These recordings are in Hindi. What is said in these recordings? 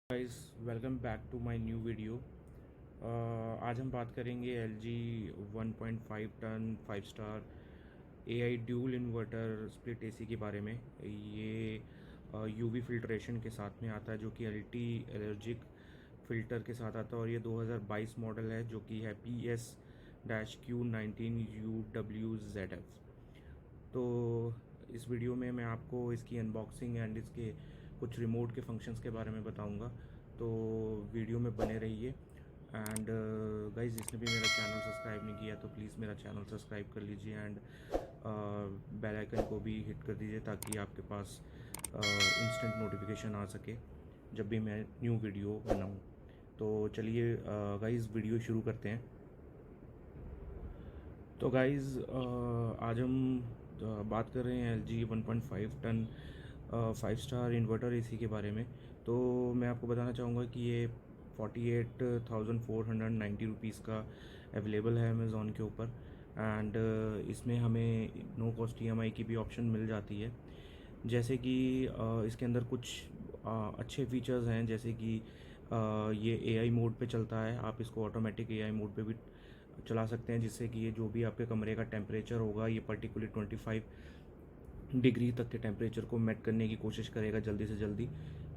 Guys, welcome back to my new video. आज हम बात करेंगे L G 1.5 ton 5 star AI dual inverter split AC के बारे में। ये यूवी फिल्ट्रेशन के साथ में आता है, जो कि एल्टी एलर्जिक फ़िल्टर के साथ आता है, और ये 2022 मॉडल है, जो कि है PS-Q19UWZF। तो इस वीडियो में मैं आपको इसकी अनबॉक्सिंग एंड इसके कुछ रिमोट के फंक्शंस के बारे में बताऊंगा। तो वीडियो में बने रहिए। एंड गाइस, जिसने भी मेरा चैनल सब्सक्राइब नहीं किया तो प्लीज़ मेरा चैनल सब्सक्राइब कर लीजिए एंड बेल आइकन को भी हिट कर दीजिए, ताकि आपके पास इंस्टेंट नोटिफिकेशन आ सके जब भी मैं न्यू वीडियो बनाऊं। तो चलिए गाइस, वीडियो शुरू करते हैं। तो गाइज़, आज हम बात कर रहे हैं L G 1.5 ton 5 star inverter AC के बारे में। तो मैं आपको बताना चाहूँगा कि ये 48,490 रुपीज़ का अवेलेबल है अमेज़ॉन के ऊपर। एंड इसमें हमें नो कॉस्ट ईएमआई की भी ऑप्शन मिल जाती है। जैसे कि इसके अंदर कुछ अच्छे फीचर्स हैं, जैसे कि ये एआई मोड पे चलता है। आप इसको ऑटोमेटिक एआई मोड पे भी चला सकते हैं, जिससे कि ये जो भी आपके कमरे का टेम्परेचर होगा, ये पर्टिकुलर 25 डिग्री तक के टेम्परेचर को मेट करने की कोशिश करेगा जल्दी से जल्दी।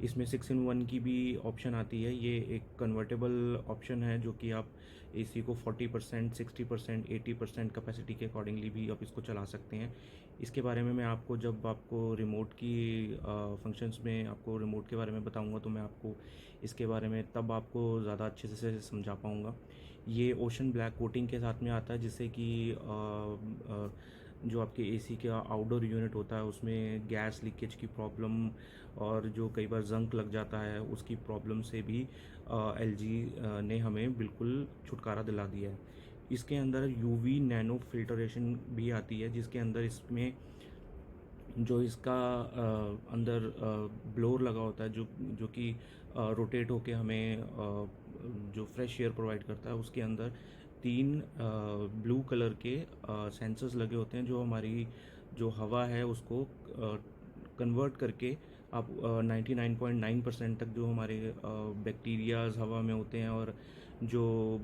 इसमें 6 in 1 की भी ऑप्शन आती है। ये एक कन्वर्टेबल ऑप्शन है, जो कि आप एसी को 40%, 60%, 80% कैपेसिटी के अकॉर्डिंगली भी आप इसको चला सकते हैं। इसके बारे में मैं आपको जब आपको रिमोट की फंक्शंस में आपको रिमोट के बारे में बताऊंगा, तो मैं आपको इसके बारे में तब आपको ज़्यादा अच्छे से समझा पाऊँगा। ये ओशन ब्लैक कोटिंग के साथ में आता है, जिससे कि जो आपके एसी का आउटडोर यूनिट होता है, उसमें गैस लीकेज की प्रॉब्लम और जो कई बार जंक लग जाता है, उसकी प्रॉब्लम से भी एलजी ने हमें बिल्कुल छुटकारा दिला दिया है। इसके अंदर यूवी नैनो फिल्टरेशन भी आती है, जिसके अंदर इसमें जो इसका अंदर ब्लोअर लगा होता है, जो कि रोटेट होके हमें जो फ्रेश एयर प्रोवाइड करता है, उसके अंदर 3 ब्लू कलर के सेंसर्स लगे होते हैं, जो हमारी जो हवा है उसको कन्वर्ट करके आप 99.9% तक जो हमारे बैक्टीरियाज हवा में होते हैं, और जो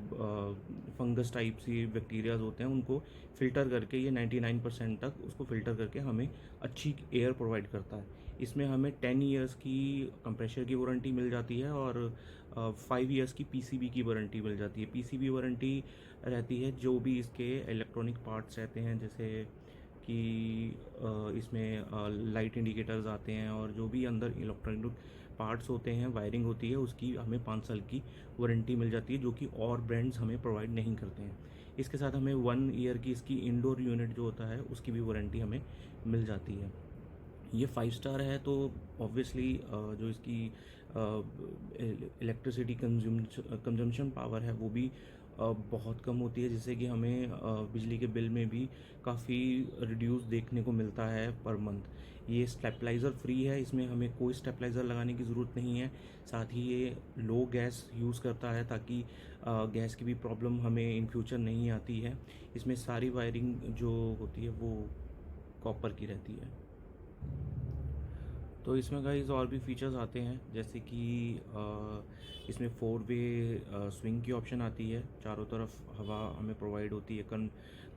फंगस टाइप सी बैक्टीरियाज होते हैं, उनको फ़िल्टर करके ये 99% तक उसको फ़िल्टर करके हमें अच्छी एयर प्रोवाइड करता है। इसमें हमें 10 ईयर्स की कंप्रेशर की वारंटी मिल जाती है, और 5 ईयर्स की पीसीबी की वारंटी मिल जाती है। पीसीबी वारंटी रहती है जो भी इसके इलेक्ट्रॉनिक पार्ट्स रहते हैं, जैसे कि इसमें लाइट इंडिकेटर्स आते हैं, और जो भी अंदर इलेक्ट्रॉनिक पार्ट्स होते हैं, वायरिंग होती है, उसकी हमें 5 साल की वारंटी मिल जाती है, जो कि और ब्रांड्स हमें प्रोवाइड नहीं करते हैं। इसके साथ हमें 1 ईयर की इसकी इंडोर यूनिट जो होता है, उसकी भी वारंटी हमें मिल जाती है। ये 5 स्टार है, तो ऑब्वियसली जो इसकी इलेक्ट्रिसिटी कंजम्पशन पावर है, वो भी बहुत कम होती है, जिससे कि हमें बिजली के बिल में भी काफ़ी रिड्यूस देखने को मिलता है पर मंथ। ये स्टेबलाइज़र फ्री है, इसमें हमें कोई स्टेबलाइज़र लगाने की ज़रूरत नहीं है। साथ ही ये लो गैस यूज़ करता है, ताकि गैस की भी प्रॉब्लम हमें इन फ्यूचर नहीं आती है। इसमें सारी वायरिंग जो होती है वो कॉपर की रहती है। तो इसमें गाइस और भी फीचर्स आते हैं, जैसे कि इसमें 4 वे स्विंग की ऑप्शन आती है। चारों तरफ हवा हमें प्रोवाइड होती है।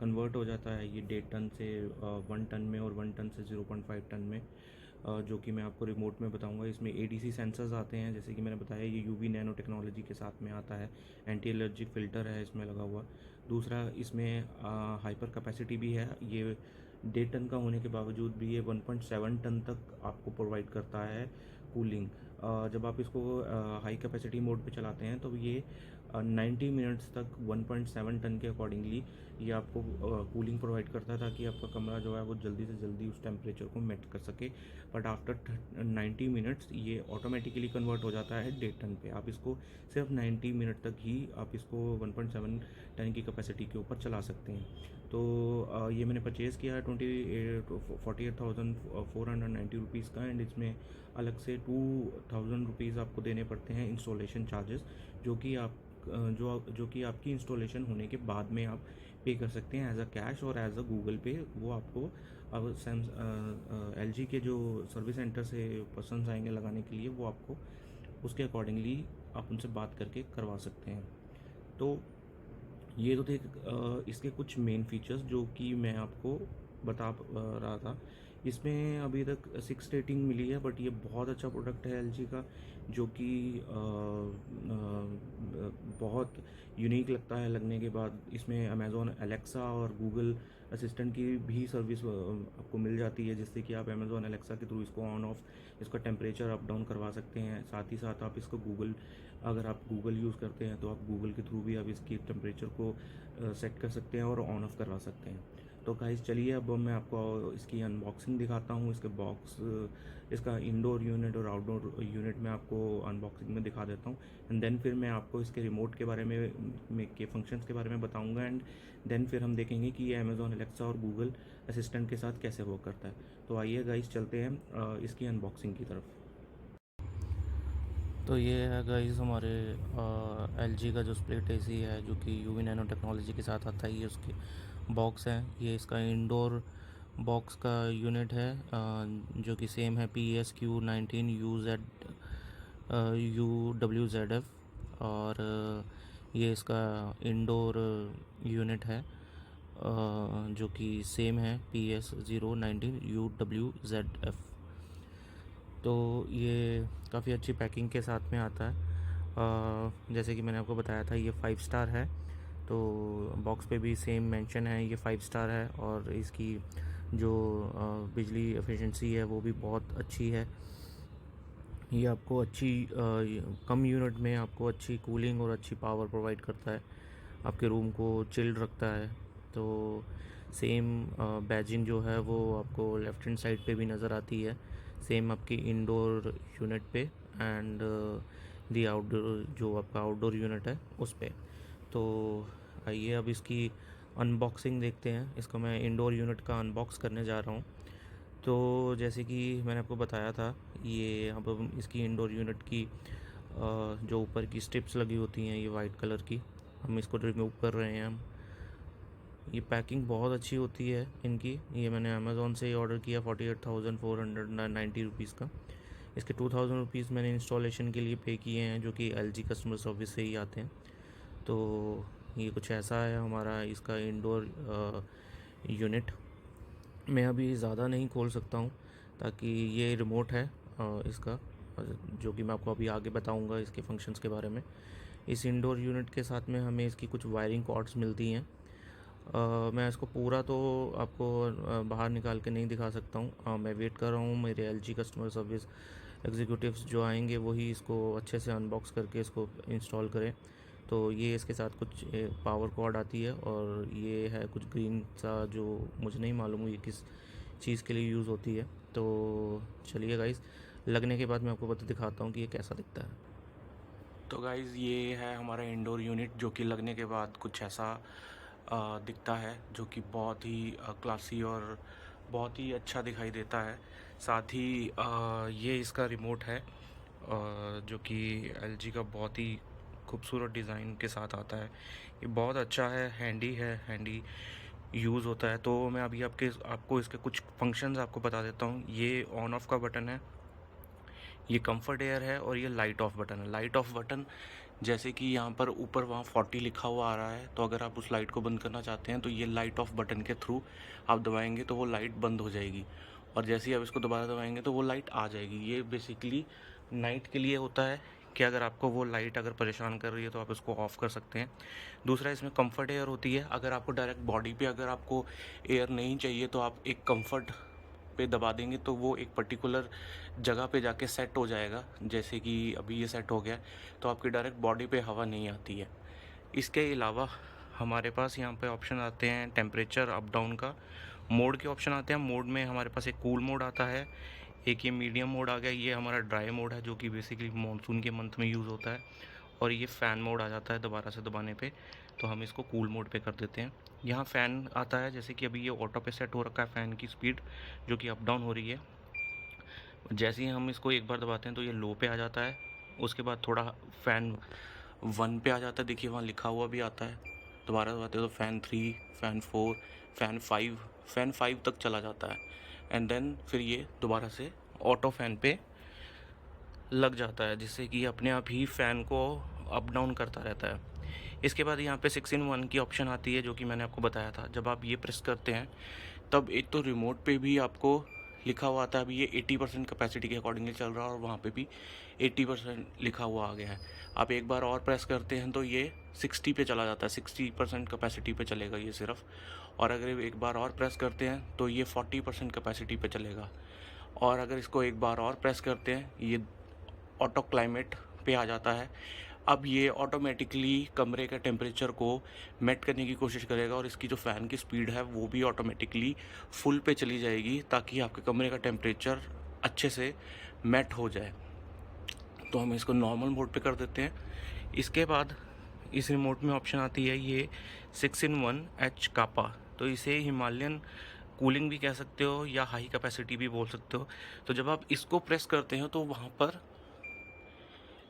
कन्वर्ट हो जाता है ये 1.5 टन से 1 टन में, और 1 टन से 0.5 टन में, जो कि मैं आपको रिमोट में बताऊंगा। इसमें एडीसी सेंसर्स आते हैं, जैसे कि मैंने बताया, ये यूवी नैनो टेक्नोलॉजी के साथ में आता है। एंटी एलर्जिक फ़िल्टर है इसमें लगा हुआ। दूसरा, इसमें हाइपर कैपेसिटी भी है। ये 1.5 टन का होने के बावजूद भी ये 1.7 टन तक आपको प्रोवाइड करता है कूलिंग। जब आप इसको हाई कैपेसिटी मोड पे चलाते हैं, तो ये 90 मिनट्स तक 1.7 टन के अकॉर्डिंगली ये आपको कूलिंग प्रोवाइड करता है, ताकि आपका कमरा जो है वो जल्दी से जल्दी उस टेम्परेचर को मेट कर सके। बट आफ्टर 90 मिनट्स ये ऑटोमेटिकली कन्वर्ट हो जाता है 1.5 टन पे। आप इसको सिर्फ 90 मिनट तक ही आप इसको 1.7 टन की कैपेसिटी के ऊपर चला सकते हैं। तो ये मैंने परचेज़ किया है 48,490 रुपीज़ का। एंड इसमें अलग से 2,000 रुपीज़ आपको देने पड़ते हैं इंस्टॉलेशन चार्जेस, जो कि आप जो कि आपकी इंस्टॉलेशन होने के बाद में आप पे कर सकते हैं एज अ कैश और एज अ गूगल पे। वो आपको अब एल जी के जो सर्विस सेंटर से पर्सन्स आएंगे लगाने के लिए, वो आपको उसके अकॉर्डिंगली आप उनसे बात करके करवा सकते हैं। तो ये तो थे इसके कुछ मेन फीचर्स जो कि मैं आपको बता रहा था। इसमें अभी तक 6 रेटिंग मिली है, बट ये बहुत अच्छा प्रोडक्ट है एलजी का, जो कि बहुत यूनिक लगता है लगने के बाद। इसमें अमेज़ॉन एलेक्सा और गूगल असिस्टेंट की भी सर्विस आपको मिल जाती है, जिससे कि आप अमेज़ॉन एलेक्सा के थ्रू इसको ऑन ऑफ, इसका टेम्परेचर अप डाउन करवा सकते हैं। साथ ही साथ आप इसको गूगल, अगर आप गूगल यूज़ करते हैं तो आप गूगल के थ्रू भी आप इसकी टेम्परेचर को सेट कर सकते हैं और ऑन ऑफ करवा सकते हैं। तो गाइस चलिए अब मैं आपको इसकी अनबॉक्सिंग दिखाता हूँ। इसके बॉक्स, इसका इंडोर यूनिट और आउटडोर यूनिट मैं आपको अनबॉक्सिंग में दिखा देता हूँ, एंड देन फिर मैं आपको इसके रिमोट के बारे में के फंक्शंस के बारे में बताऊँगा, एंड देन फिर हम देखेंगे कि ये अमेज़ॉन एलेक्सा और गूगल असिस्टेंट के साथ कैसे वर्क करता है। तो आइए गाइस चलते हैं इसकी अनबॉक्सिंग की तरफ। तो ये है गाइस हमारे एलजी का जो स्प्लिट एसी है, जो कि यूवी नैनो टेक्नोलॉजी के साथ आता है। ये उसके बॉक्स है, ये इसका इंडोर बॉक्स का यूनिट है, जो कि सेम है PSQ19 UWZF। और ये इसका इंडोर यूनिट है, जो कि सेम है PS019UWZF। तो ये काफ़ी अच्छी पैकिंग के साथ में आता है। जैसे कि मैंने आपको बताया था, ये 5 स्टार है, तो बॉक्स पे भी सेम मेंशन है, ये 5 स्टार है। और इसकी जो बिजली एफिशिएंसी है वो भी बहुत अच्छी है। ये आपको कम यूनिट में आपको अच्छी कूलिंग और अच्छी पावर प्रोवाइड करता है, आपके रूम को चिल्ड रखता है। तो सेम बैजिंग जो है वो आपको लेफ्ट हैंड साइड पे भी नज़र आती है, सेम आपकी इंडोर यूनिट पे, एंड दी आउटडोर जो आपका आउटडोर यूनिट है उस पे। तो आइए अब इसकी अनबॉक्सिंग देखते हैं। इसको मैं इंडोर यूनिट का अनबॉक्स करने जा रहा हूँ। तो जैसे कि मैंने आपको बताया था, ये अब हम इसकी इंडोर यूनिट की जो ऊपर की स्ट्रिप्स लगी होती हैं ये वाइट कलर की, हम इसको रिमूव कर रहे हैं हम। ये पैकिंग बहुत अच्छी होती है इनकी। ये मैंने अमेज़ॉन से ही ऑर्डर किया 48,490 रुपीज़ का। इसके 2,000 रुपीज़ मैंने इंस्टॉलेशन के लिए पे किए हैं, जो कि एलजी कस्टमर सर्विस से ही आते हैं। तो ये कुछ ऐसा है हमारा इसका इंडोर यूनिट। मैं अभी ज़्यादा नहीं खोल सकता हूँ, ताकि ये रिमोट है इसका, जो कि मैं आपको अभी आगे बताऊँगा इसके फंक्शंस के बारे में। इस इंडोर यूनिट के साथ में हमें इसकी कुछ वायरिंग कॉर्ड्स मिलती हैं। मैं इसको पूरा तो आपको बाहर निकाल के नहीं दिखा सकता हूँ। मैं वेट कर रहा हूँ मेरे एलजी कस्टमर सर्विस एग्जीक्यूटिव्स जो आएंगे वही इसको अच्छे से अनबॉक्स करके इसको इंस्टॉल करें। तो ये इसके साथ कुछ पावर कॉर्ड आती है, और ये है कुछ ग्रीन सा, जो मुझे नहीं मालूम ये किस चीज़ के लिए यूज़ होती है। तो चलिए गाइस, लगने के बाद मैं आपको बता दिखाता हूँ कि ये कैसा दिखता है। तो गाइज़ ये है हमारा इंडोर यूनिट, जो कि लगने के बाद कुछ ऐसा दिखता है, जो कि बहुत ही क्लासी और बहुत ही अच्छा दिखाई देता है। साथ ही ये इसका रिमोट है, जो कि एलजी का बहुत ही खूबसूरत डिज़ाइन के साथ आता है। ये बहुत अच्छा है, हैंडी यूज़ होता है। तो मैं अभी आपको इसके कुछ फंक्शंस आपको बता देता हूँ। ये ऑन ऑफ का बटन है, ये कंफर्ट एयर है, और ये लाइट ऑफ बटन है। लाइट ऑफ बटन जैसे कि यहाँ पर ऊपर वहाँ 40 लिखा हुआ आ रहा है, तो अगर आप उस लाइट को बंद करना चाहते हैं तो ये लाइट ऑफ बटन के थ्रू आप दबाएंगे तो वो लाइट बंद हो जाएगी, और जैसे ही आप इसको दोबारा दबाएंगे तो वो लाइट आ जाएगी। ये बेसिकली नाइट के लिए होता है, कि अगर आपको वो लाइट अगर परेशान कर रही है तो आप इसको ऑफ़ कर सकते हैं। दूसरा, इसमें कंफर्ट एयर होती है। अगर आपको डायरेक्ट बॉडी पे अगर आपको एयर नहीं चाहिए तो आप एक कंफर्ट पे दबा देंगे तो वो एक पर्टिकुलर जगह पे जाके सेट हो जाएगा। जैसे कि अभी ये सेट हो गया, तो आपकी डायरेक्ट बॉडी पे हवा नहीं आती है। इसके अलावा हमारे पास यहाँ पे ऑप्शन आते हैं टेम्परेचर अप डाउन का, मोड के ऑप्शन आते हैं। मोड में हमारे पास एक कूल मोड आता है, एक ये मीडियम मोड आ गया, ये हमारा ड्राई मोड है, जो कि बेसिकली मानसून के मंथ में यूज़ होता है। और ये फ़ैन मोड आ जाता है दोबारा से दबाने पे, तो हम इसको कूल मोड पे कर देते हैं। यहाँ फ़ैन आता है, जैसे कि अभी ये ऑटो पे सेट हो रखा है फ़ैन की स्पीड, जो कि अप डाउन हो रही है। जैसे ही हम इसको एक बार दबाते हैं तो ये लो पे आ जाता है, उसके बाद थोड़ा फ़ैन 1 पे आ जाता है, देखिए वहाँ लिखा हुआ भी आता है। दोबारा दबाते हो तो फ़ैन 3, फ़ैन 4, फ़ैन 5 तक चला जाता है, एंड देन फिर ये दोबारा से ऑटो फ़ैन पे लग जाता है, जिससे कि अपने आप ही फ़ैन को अप डाउन करता रहता है। इसके बाद यहाँ पे 6 इन 1 की ऑप्शन आती है, जो कि मैंने आपको बताया था। जब आप ये प्रेस करते हैं तब एक तो रिमोट पे भी आपको लिखा हुआ आता है अभी ये 80% कैपेसिटी के अकॉर्डिंगली चल रहा है, और वहाँ पे भी 80% लिखा हुआ आ गया है। आप एक बार और प्रेस करते हैं तो ये 60 पे चला जाता है, 60% कैपेसिटी पे चलेगा ये सिर्फ। और अगर एक बार और प्रेस करते हैं तो ये 40% कैपेसिटी पे चलेगा। और अगर इसको एक बार और प्रेस करते हैं ये ऑटो क्लाइमेट पे आ जाता है। अब ये ऑटोमेटिकली कमरे का टेम्परेचर को मेट करने की कोशिश करेगा, और इसकी जो फ़ैन की स्पीड है वो भी ऑटोमेटिकली फुल पे चली जाएगी, ताकि आपके कमरे का टेम्परेचर अच्छे से मेट हो जाए। तो हम इसको नॉर्मल मोड पे कर देते हैं। इसके बाद इस रिमोट में ऑप्शन आती है ये 6 इन 1 एच कापा। तो इसे हिमालयन कूलिंग भी कह सकते हो या हाई कैपेसिटी भी बोल सकते हो। तो जब आप इसको प्रेस करते हो तो वहाँ पर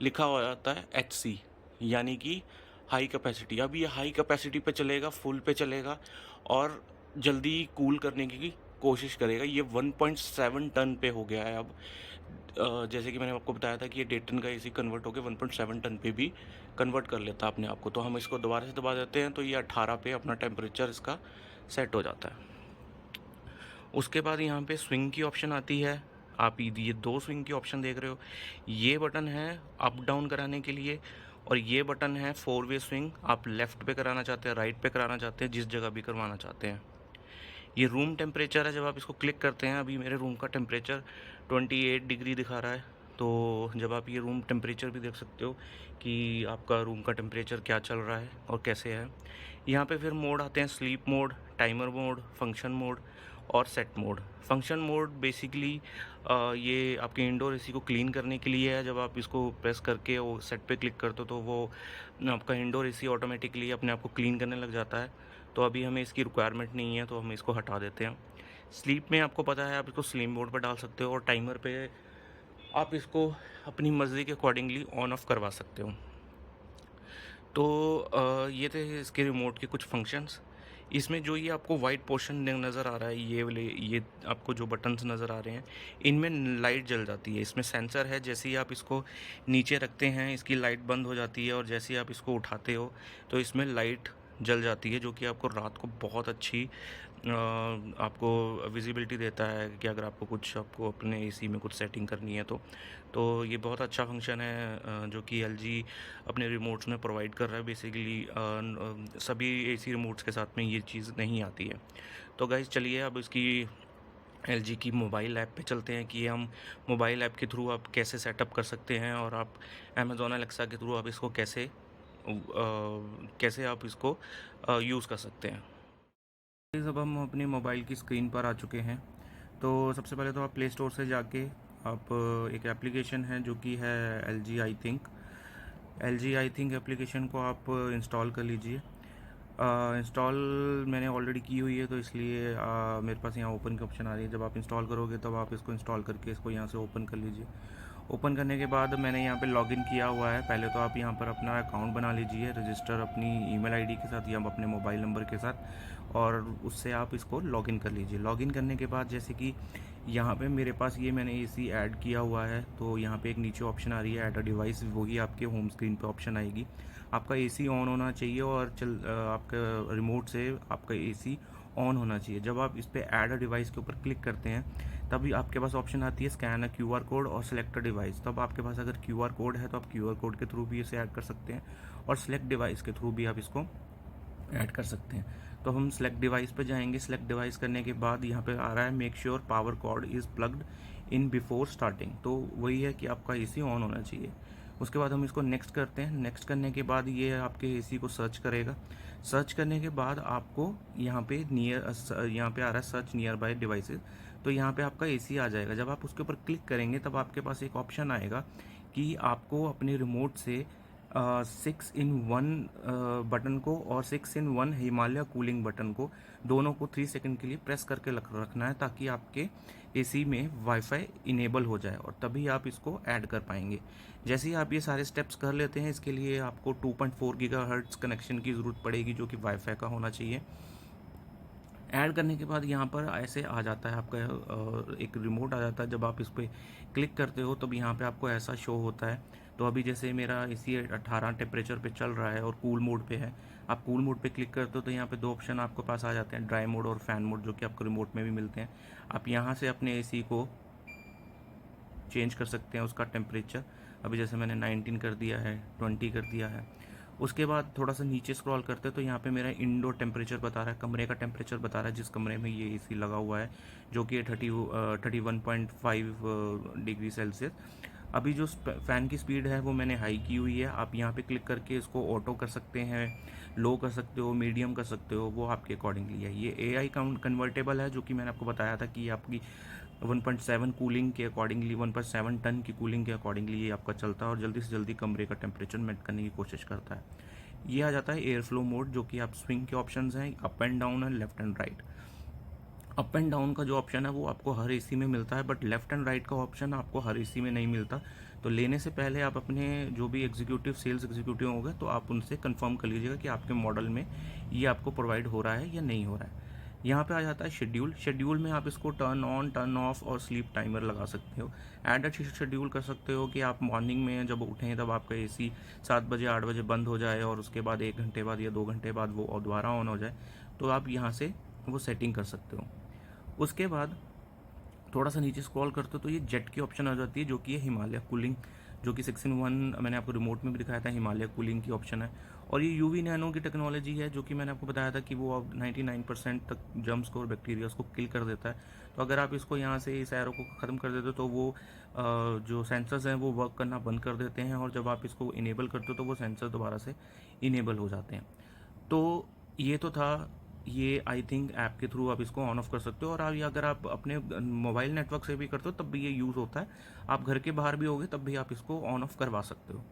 लिखा हुआ जाता है HC, यानी कि हाई कैपेसिटी। अब ये हाई कैपेसिटी पे चलेगा, फुल पे चलेगा, और जल्दी कूल करने की कोशिश करेगा। ये 1.7 टन पे हो गया है अब। जैसे कि मैंने आपको बताया था कि ये 1.5 टन का AC कन्वर्ट होकर 1.7 टन पे भी कन्वर्ट कर लेता है अपने आप को। तो हम इसको दोबारा से दबा देते हैं तो ये 18 पे अपना टेम्परेचर इसका सेट हो जाता है। उसके बाद यहाँ पे स्विंग की ऑप्शन आती है। आप ये 2 स्विंग की ऑप्शन देख रहे हो। ये बटन है अप डाउन कराने के लिए, और ये बटन है 4 वे स्विंग। आप लेफ़्ट पे कराना चाहते हैं, राइट पे कराना चाहते हैं, जिस जगह भी करवाना चाहते हैं। ये रूम टेम्परेचर है। जब आप इसको क्लिक करते हैं, अभी मेरे रूम का टेम्परेचर 28 डिग्री दिखा रहा है। तो जब आप ये रूम टेम्परेचर भी देख सकते हो कि आपका रूम का टेम्परेचर क्या चल रहा है और कैसे है। यहाँ पे फिर मोड आते हैं, sleep mode, timer mode, function mode और set mode. Function mode basically ये आपके इंडोर एसी को क्लीन करने के लिए है। जब आप इसको प्रेस करके वो सेट पे क्लिक करते हो तो वो आपका इंडोर एसी ऑटोमेटिकली अपने आप को क्लीन करने लग जाता है। तो अभी हमें इसकी रिक्वायरमेंट नहीं है, तो हम इसको हटा देते हैं। स्लीप में आपको पता है आप इसको स्लीप मोड पर डाल सकते हो, और टाइमर पे आप इसको अपनी मर्ज़ी के अकॉर्डिंगली ऑन ऑफ करवा सकते हो। तो ये थे इसके रिमोट के कुछ फंक्शंस। इसमें जो ये आपको वाइट पोर्शन नज़र आ रहा है, ये वाले, ये आपको जो बटन्स नज़र आ रहे हैं, इनमें लाइट जल जाती है। इसमें सेंसर है, जैसे ही आप इसको नीचे रखते हैं इसकी लाइट बंद हो जाती है, और जैसे ही आप इसको उठाते हो तो इसमें लाइट जल जाती है, जो कि आपको रात को बहुत अच्छी आपको विजिबिलिटी देता है कि अगर आपको अपने एसी में कुछ सेटिंग करनी है तो ये बहुत अच्छा फंक्शन है जो कि LG अपने रिमोट्स में प्रोवाइड कर रहा है। बेसिकली सभी एसी रिमोट्स के साथ में ये चीज़ नहीं आती है। तो गाइस चलिए अब इसकी LG की मोबाइल ऐप पे चलते हैं कि हम मोबाइल ऐप के थ्रू आप कैसे सेटअप कर सकते हैं, और आप अमेज़ॉन एलेक्सा के थ्रू आप इसको कैसे आप इसको यूज़ कर सकते हैं। अब हम अपनी मोबाइल की स्क्रीन पर आ चुके हैं। तो सबसे पहले तो आप प्ले स्टोर से जाके आप एक एप्लीकेशन है जो कि है LG आई थिंक एप्लीकेशन को आप इंस्टॉल कर लीजिए। इंस्टॉल मैंने ऑलरेडी की हुई है, तो इसलिए मेरे पास यहाँ ओपन की ऑप्शन आ रही है। जब आप इंस्टॉल करोगे तब आप इसको इंस्टॉल करके इसको यहाँ से ओपन कर लीजिए। ओपन करने के बाद मैंने यहाँ पे लॉगिन किया हुआ है। पहले तो आप यहाँ पर अपना अकाउंट बना लीजिए, रजिस्टर अपनी ईमेल आईडी के साथ या अपने मोबाइल नंबर के साथ, और उससे आप इसको लॉगिन कर लीजिए। लॉगिन करने के बाद जैसे कि यहाँ पे मेरे पास ये मैंने एसी ऐड किया हुआ है, तो यहाँ पे एक नीचे ऑप्शन आ रही है ऐड अ डिवाइस, वही आपके होम स्क्रीन पे ऑप्शन आएगी। आपका एसी ऑन होना चाहिए, और आपका रिमोट से आपका एसी ऑन होना चाहिए। जब आप इस पर ऐड अ डिवाइस के ऊपर क्लिक करते हैं तभी आपके पास ऑप्शन आती है स्कैन अ QR कोड और सेलेक्ट अ डिवाइस। तब आपके पास अगर QR कोड है तो आप QR कोड के थ्रू भी इसे ऐड कर सकते हैं, और सेलेक्ट डिवाइस के थ्रू भी आप इसको ऐड कर सकते हैं। तो हम सेलेक्ट डिवाइस पे जाएंगे। सेलेक्ट डिवाइस करने के बाद यहाँ पे आ रहा है make sure power cord is plugged in before starting. तो वही है कि आपका एसी ऑन होना चाहिए। उसके बाद हम इसको नेक्स्ट करते हैं। नेक्स्ट करने के बाद ये आपके एसी को सर्च करेगा। सर्च करने के बाद आपको यहाँ पे यहाँ पे आ रहा है सर्च नियर बाय डिवाइसेस। तो यहाँ पे आपका एसी आ जाएगा। जब आप उसके ऊपर क्लिक करेंगे तब आपके पास एक ऑप्शन आएगा कि आपको अपने रिमोट से 6 इन 1 बटन को और 6 इन 1 हिमालय कूलिंग बटन को, दोनों को 3 सेकंड के लिए प्रेस करके रखना है, ताकि आपके एसी में वाईफाई इनेबल हो जाए, और तभी आप इसको ऐड कर पाएंगे। जैसे ही आप ये सारे स्टेप्स कर लेते हैं, इसके लिए आपको 2.4 गीगाहर्ट्ज़ कनेक्शन की ज़रूरत पड़ेगी, जो कि वाईफाई का होना चाहिए। ऐड करने के बाद यहाँ पर ऐसे आ जाता है आपका एक रिमोट आ जाता है। जब आप इस पर क्लिक करते हो तब यहाँ पे आपको ऐसा शो होता है। तो अभी जैसे मेरा इसी 18 टेम्परेचर पे चल रहा है और कूल मोड पे है। आप कूल मोड पे क्लिक करते हो तो यहाँ पे दो ऑप्शन आपके पास आ जाते हैं, ड्राई मोड और फैन मोड, जो कि आपको रिमोट में भी मिलते हैं। आप यहाँ से अपने एसी को चेंज कर सकते हैं उसका टेम्परेचर। अभी जैसे मैंने 19 कर दिया है, 20 कर दिया है। उसके बाद थोड़ा सा नीचे स्क्रॉल करते हैं तो यहाँ पे मेरा इंडोर टेम्परेचर बता रहा है, कमरे का टेम्परेचर बता रहा है जिस कमरे में ये एसी लगा हुआ है, जो कि 31.5 डिग्री सेल्सियस। अभी जो फ़ैन की स्पीड है वो मैंने हाई की हुई है। आप यहाँ पे क्लिक करके इसको ऑटो कर सकते हैं, लो कर सकते हो, मीडियम कर सकते हो, वो आपके अकॉर्डिंगली है। ये AI कन्वर्टेबल है, जो कि मैंने आपको बताया था कि आपकी 1.7 कूलिंग के अकॉर्डिंगली, 1.7 टन की कूलिंग के अकॉर्डिंगली ये आपका चलता है और जल्दी से जल्दी कमरे का टेम्परेचर मेंटेन करने की कोशिश करता है। ये आ जाता है एयर फ्लो मोड, जो कि आप स्विंग के ऑप्शंस हैं, up and down and left and right. Up and down का जो ऑप्शन है वो आपको हर एसी में मिलता है, बट लेफ्ट एंड राइट का ऑप्शन आपको हर एसी में नहीं मिलता। तो लेने से पहले आप अपने जो भी एग्जीक्यूटिव, सेल्स एग्जीक्यूटिव होंगे, तो आप उनसे कंफर्म कर लीजिएगा कि आपके मॉडल में ये आपको प्रोवाइड हो रहा है या नहीं हो रहा है। यहाँ पे आ जाता है शेड्यूल। शेड्यूल में आप इसको टर्न ऑन, टर्न ऑफ और स्लीप टाइमर लगा सकते हो। ऐड शेड्यूल कर सकते हो कि आप मॉर्निंग में जब उठें तब आपका एसी 7 बजे 8 बजे बंद हो जाए और उसके बाद 1 घंटे बाद या 2 घंटे बाद वो दोबारा ऑन हो जाए। तो आप यहाँ से वो सेटिंग कर सकते हो। उसके बाद थोड़ा सा नीचे स्क्रॉल करते हो तो ये जेट की ऑप्शन आ जाती है, जो कि है हिमालय कूलिंग, जो कि 6-in-1 मैंने आपको रिमोट में भी दिखाया था, हिमालय कूलिंग की ऑप्शन है। और ये यूवी नैनो की टेक्नोलॉजी है, जो कि मैंने आपको बताया था कि वो अब 99% तक जर्म्स को और बैक्टीरियाज को किल कर देता है। तो अगर आप इसको यहाँ से इस एरो को ख़त्म कर देते हो तो वो जो सेंसर्स हैं वो वर्क करना बंद कर देते हैं, और जब आप इसको इनेबल करते हो तो वो सेंसर दोबारा से इनेबल हो जाते हैं। तो ये तो था, ये आई थिंक ऐप के थ्रू आप इसको ऑन ऑफ कर सकते हो। और आप, अगर आप अपने मोबाइल नेटवर्क से भी करते हो तब भी ये यूज़ होता है। आप घर के बाहर भी होगे तब भी आप इसको ऑन ऑफ करवा सकते हो।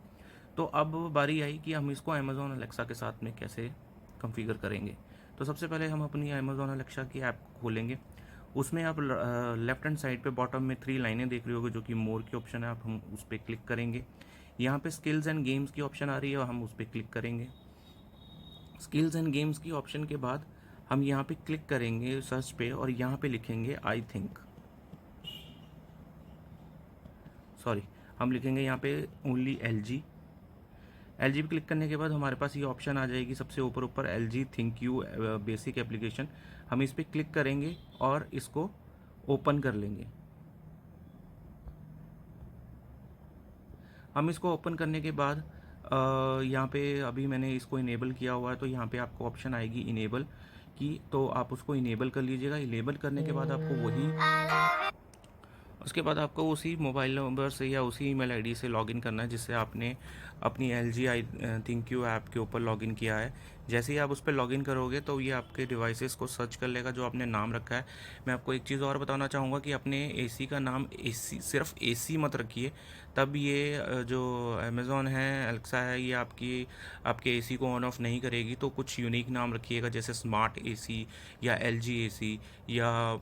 तो अब बारी आई कि हम इसको अमेज़ॉन अलेक्सा के साथ में कैसे कॉन्फ़िगर करेंगे। तो सबसे पहले हम अपनी अमेज़ॉन अलेक्सा की ऐप खोलेंगे। उसमें आप लेफ्ट हैंड साइड पे बॉटम में 3 लाइनें देख रहे होगे, जो कि मोर की ऑप्शन है। आप हम उस पर क्लिक करेंगे। यहाँ पे स्किल्स एंड गेम्स की ऑप्शन आ रही है और हम उस पर क्लिक करेंगे। स्किल्स एंड गेम्स की ऑप्शन के बाद हम यहाँ पे क्लिक करेंगे सर्च पे और यहाँ पे लिखेंगे आई थिंक, सॉरी, हम लिखेंगे यहाँ पे ओनली LG। LG पे क्लिक करने के बाद हमारे पास ये ऑप्शन आ जाएगी सबसे ऊपर LG थिंकयू बेसिक एप्लीकेशन। हम इस पर क्लिक करेंगे और इसको ओपन कर लेंगे। हम इसको ओपन करने के बाद यहाँ पे अभी मैंने इसको इनेबल किया हुआ है, तो यहाँ पे आपको ऑप्शन आएगी इनेबल की, तो आप उसको इनेबल कर लीजिएगा। इनेबल करने के बाद आपको उसके बाद आपको उसी मोबाइल नंबर से या उसी ईमेल आईडी से लॉगिन करना है जिससे आपने अपनी LG आई थिंकयू ऐप के ऊपर लॉगिन किया है। जैसे ही आप उस पर लॉगिन करोगे तो ये आपके डिवाइसेस को सर्च कर लेगा जो आपने नाम रखा है। मैं आपको एक चीज़ और बताना चाहूँगा कि अपने एसी का नाम एसी, सिर्फ एसी मत रखिए, तब ये जो अमेज़ॉन है, अलेक्सा है, ये आपके एसी को ऑन ऑफ नहीं करेगी। तो कुछ यूनिक नाम रखिएगा, जैसे स्मार्ट एसी या LG एसी या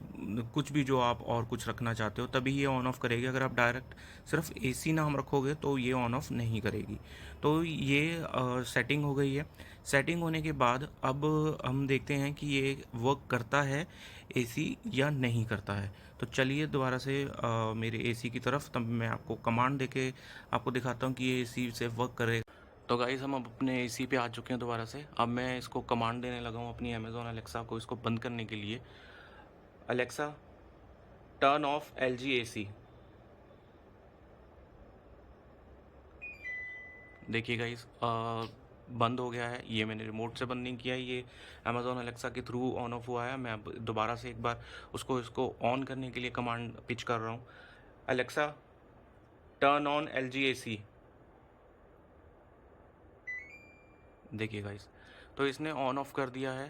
कुछ भी जो आप और कुछ रखना चाहते हो, तभी ये ऑन ऑफ करेगी। अगर आप डायरेक्ट सिर्फ एसी नाम रखोगे तो ये ऑन ऑफ नहीं करेगी। तो ये सेटिंग हो गई है। सेटिंग होने के बाद अब हम देखते हैं कि ये वर्क करता है एसी या नहीं करता है। तो चलिए दोबारा से मेरे एसी की तरफ, तब मैं आपको कमांड देके आपको दिखाता हूँ कि ये एसी से वर्क करे। तो गाइज़ हम अब अपने एसी पे आ चुके हैं दोबारा से। अब मैं इसको कमांड देने लगा हूँ अपनी अमेज़ॉन अलेक्सा को इसको बंद करने के लिए। Alexa turn off LG AC। देखिए गाइस बंद हो गया है। ये मैंने रिमोट से बंद नहीं किया है, ये अमेज़ॉन अलेक्सा के थ्रू ऑन ऑफ हुआ है। मैं अब दोबारा से एक बार इसको ऑन करने के लिए कमांड पिच कर रहा हूँ। Alexa turn on LG AC। देखिए गाइस, तो इसने ऑन ऑफ कर दिया है।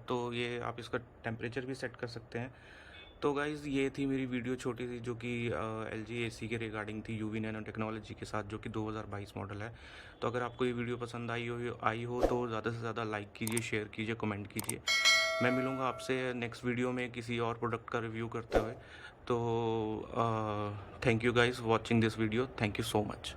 तो ये आप इसका टेम्परेचर भी सेट कर सकते हैं। तो गाइज़ ये थी मेरी वीडियो छोटी सी, जो कि LG AC के रिगार्डिंग थी, यूवी नैनो टेक्नोलॉजी के साथ, जो कि 2022 मॉडल है। तो अगर आपको ये वीडियो पसंद आई हो तो ज़्यादा से ज़्यादा लाइक कीजिए, शेयर कीजिए, कमेंट कीजिए। मैं मिलूँगा आपसे नेक्स्ट वीडियो में किसी और प्रोडक्ट का रिव्यू करते हुए। तो thank you guys watching this video. Thank you so much.